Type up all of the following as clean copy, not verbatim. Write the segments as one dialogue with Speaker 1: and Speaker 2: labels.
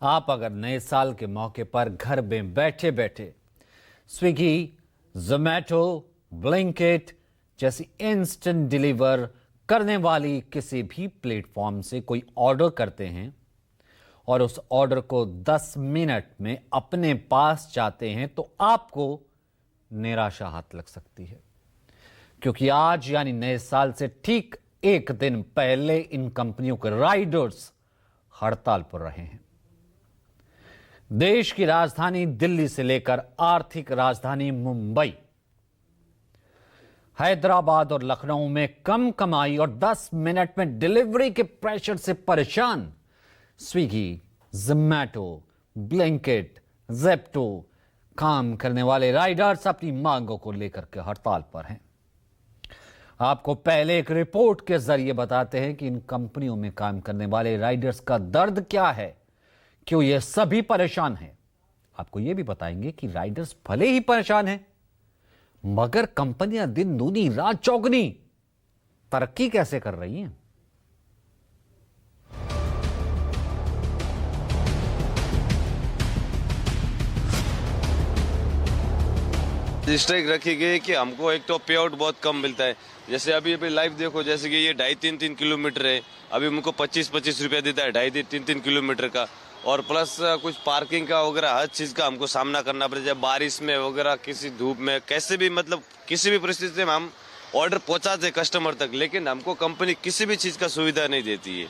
Speaker 1: आप अगर नए साल के मौके पर घर में बैठे बैठे स्विगी, जोमैटो, ब्लिंकिट जैसी इंस्टेंट डिलीवर करने वाली किसी भी प्लेटफॉर्म से कोई ऑर्डर करते हैं और उस ऑर्डर को 10 मिनट में अपने पास चाहते हैं तो आपको निराशा हाथ लग सकती है, क्योंकि आज यानी नए साल से ठीक एक दिन पहले इन कंपनियों के राइडर्स हड़ताल पर रहे हैं। देश की राजधानी दिल्ली से लेकर आर्थिक राजधानी मुंबई, हैदराबाद और लखनऊ में कम कमाई और 10 मिनट में डिलीवरी के प्रेशर से परेशान स्विगी, जोमैटो, ब्लिंकिट, ज़ेप्टो काम करने वाले राइडर्स अपनी मांगों को लेकर के हड़ताल पर हैं। आपको पहले एक रिपोर्ट के जरिए बताते हैं कि इन कंपनियों में काम करने वाले राइडर्स का दर्द क्या है, क्यों ये सभी परेशान हैं। आपको यह भी बताएंगे कि राइडर्स भले ही परेशान हैं, मगर कंपनियां दिन दूनी रात चौगनी तरक्की कैसे कर रही हैं।
Speaker 2: स्ट्राइक रखी गई कि हमको एक तो पे आउट बहुत कम मिलता है। जैसे अभी लाइव देखो, जैसे कि ये 2.5-3 किलोमीटर है, अभी हमको 25-25 रुपया देता है 2.5-3 किलोमीटर का, और प्लस कुछ पार्किंग का वगैरह हर चीज का हमको सामना करना पड़ता है। बारिश में वगैरह, किसी धूप में, कैसे भी मतलब किसी भी परिस्थिति में हम ऑर्डर पहुंचाते कस्टमर तक, लेकिन हमको कंपनी किसी भी चीज का सुविधा नहीं देती है,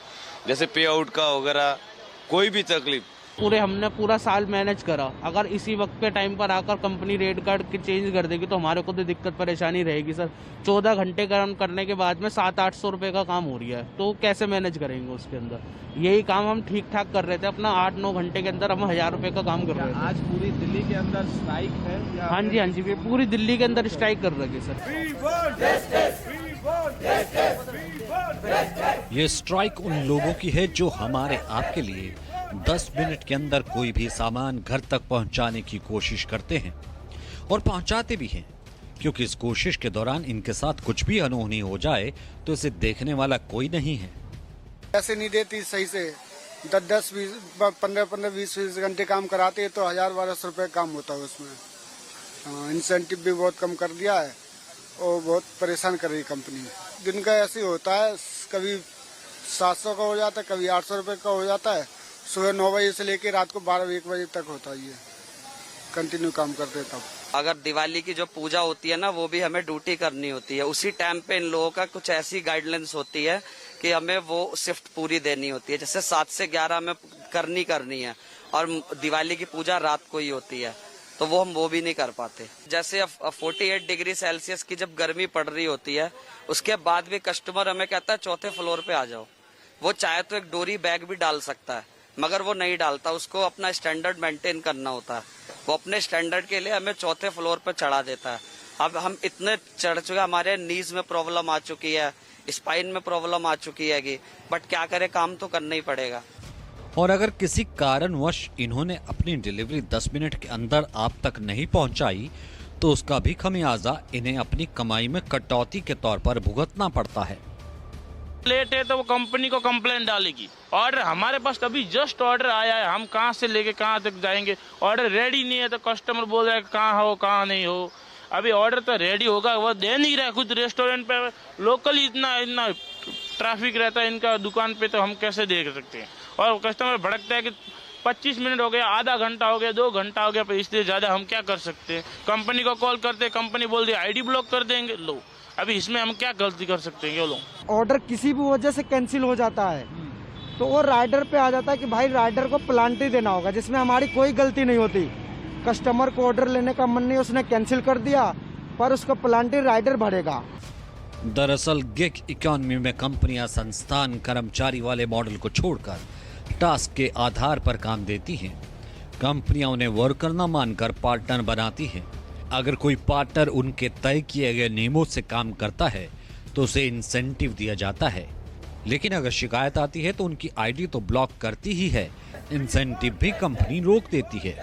Speaker 2: जैसे पे आउट का वगैरह कोई भी तकलीफ।
Speaker 3: हमने पूरा साल मैनेज करा, अगर इसी वक्त पे टाइम पर आकर कंपनी रेट कार्ड चेंज कर देगी तो हमारे को तो दिक्कत परेशानी रहेगी सर। 14 घंटे काम करने के बाद में 700-800 रुपए का काम हो रही है, तो कैसे मैनेज करेंगे उसके अंदर। यही काम हम ठीक ठाक कर रहे थे, अपना 8-9 घंटे के अंदर हम 1000 रुपए का काम कर रहे थे।
Speaker 4: आज पूरी दिल्ली के अंदर स्ट्राइक है?
Speaker 3: हाँ जी, पूरी दिल्ली के अंदर स्ट्राइक कर रहे सर।
Speaker 1: ये स्ट्राइक उन लोगों की है जो हमारे आपके लिए 10 मिनट के अंदर कोई भी सामान घर तक पहुंचाने की कोशिश करते हैं और पहुंचाते भी हैं, क्योंकि इस कोशिश के दौरान इनके साथ कुछ भी अनहोनी हो जाए तो इसे देखने वाला कोई नहीं है।
Speaker 5: पैसे नहीं देती सही से, 10-10, 15-15, 20-20 घंटे काम कराते हैं तो 1000-1200 रुपए काम होता है उसमें। इंसेंटिव भी बहुत कम कर दिया है और बहुत परेशान कर रही कंपनी। दिन का ऐसे होता है, कभी 700 का हो जाता है, कभी 800 रुपए का हो जाता है। सुबह 9 बजे से लेकर रात को 12-1 बजे तक होता है, ये कंटिन्यू काम करते तब।
Speaker 6: अगर दिवाली की जो पूजा होती है ना, वो भी हमें ड्यूटी करनी होती है, उसी टाइम पे इन लोगों का कुछ ऐसी गाइडलाइंस होती है कि हमें वो शिफ्ट पूरी देनी होती है, जैसे 7 से 11 में करनी है, और दिवाली की पूजा रात को ही होती है, तो वो हम वो भी नहीं कर पाते। जैसे 48 डिग्री सेल्सियस की जब गर्मी पड़ रही होती है, उसके बाद भी कस्टमर हमें कहता है 4थे फ्लोर पे आ जाओ। वो चाहे तो एक डोरी बैग भी डाल सकता है, मगर वो नहीं डालता, उसको अपना स्टैंडर्ड मेंटेन करना होता है। वो अपने स्टैंडर्ड के लिए हमें 4थे फ्लोर पर चढ़ा देता है। अब हम इतने चढ़ चुके, हमारे नीज में प्रॉब्लम आ चुकी है, स्पाइन में प्रॉब्लम आ चुकी है, बट क्या करे, काम तो करना ही पड़ेगा।
Speaker 1: और अगर किसी कारणवश इन्होंने अपनी डिलीवरी 10 मिनट के अंदर आप तक नहीं पहुंचाई तो उसका भी खमियाजा इन्हें अपनी कमाई में कटौती के तौर पर भुगतना पड़ता है।
Speaker 7: लेट है तो वो कंपनी को कंप्लेंट डालेगी। ऑर्डर हमारे पास अभी जस्ट ऑर्डर आया है, हम कहाँ से लेके कहाँ तक जाएंगे। ऑर्डर रेडी नहीं है तो कस्टमर बोल रहा है कहाँ हो कहाँ नहीं हो। अभी ऑर्डर तो रेडी होगा, वो दे नहीं रहा है। खुद रेस्टोरेंट पे लोकली इतना ट्रैफिक रहता है इनका दुकान पे, तो हम कैसे देख सकते हैं। और कस्टमर भड़कता है कि 25 मिनट हो गया, आधा घंटा हो गया, 2 घंटा हो गया, पर इसलिए ज्यादा हम क्या कर सकते हैं। कंपनी को कॉल करते हैं, कंपनी बोल दी ID ब्लॉक कर देंगे। लो अभी इसमें हम क्या गलती कर सकते हैं। लोग
Speaker 3: ऑर्डर किसी भी वजह से कैंसिल हो जाता है तो वो राइडर पे आ जाता है कि भाई राइडर को प्लांटी देना होगा, जिसमें हमारी कोई गलती नहीं होती। कस्टमर को ऑर्डर लेने का मन नहीं, उसने कैंसिल कर दिया, पर उसको प्लांटी राइडर भरेगा।
Speaker 1: दरअसल गिग इकोनॉमी में कंपनियां संस्थान कर्मचारी वाले मॉडल को छोड़कर टास्क के आधार पर काम देती हैं। कंपनियां उन्हें वर्कर न मानकर पार्टनर बनाती हैं। अगर कोई पार्टनर उनके तय किए गए नियमों से काम करता है तो उसे इंसेंटिव दिया जाता है, लेकिन अगर शिकायत आती है तो उनकी ID तो ब्लॉक करती ही है, इंसेंटिव भी कंपनी रोक देती है।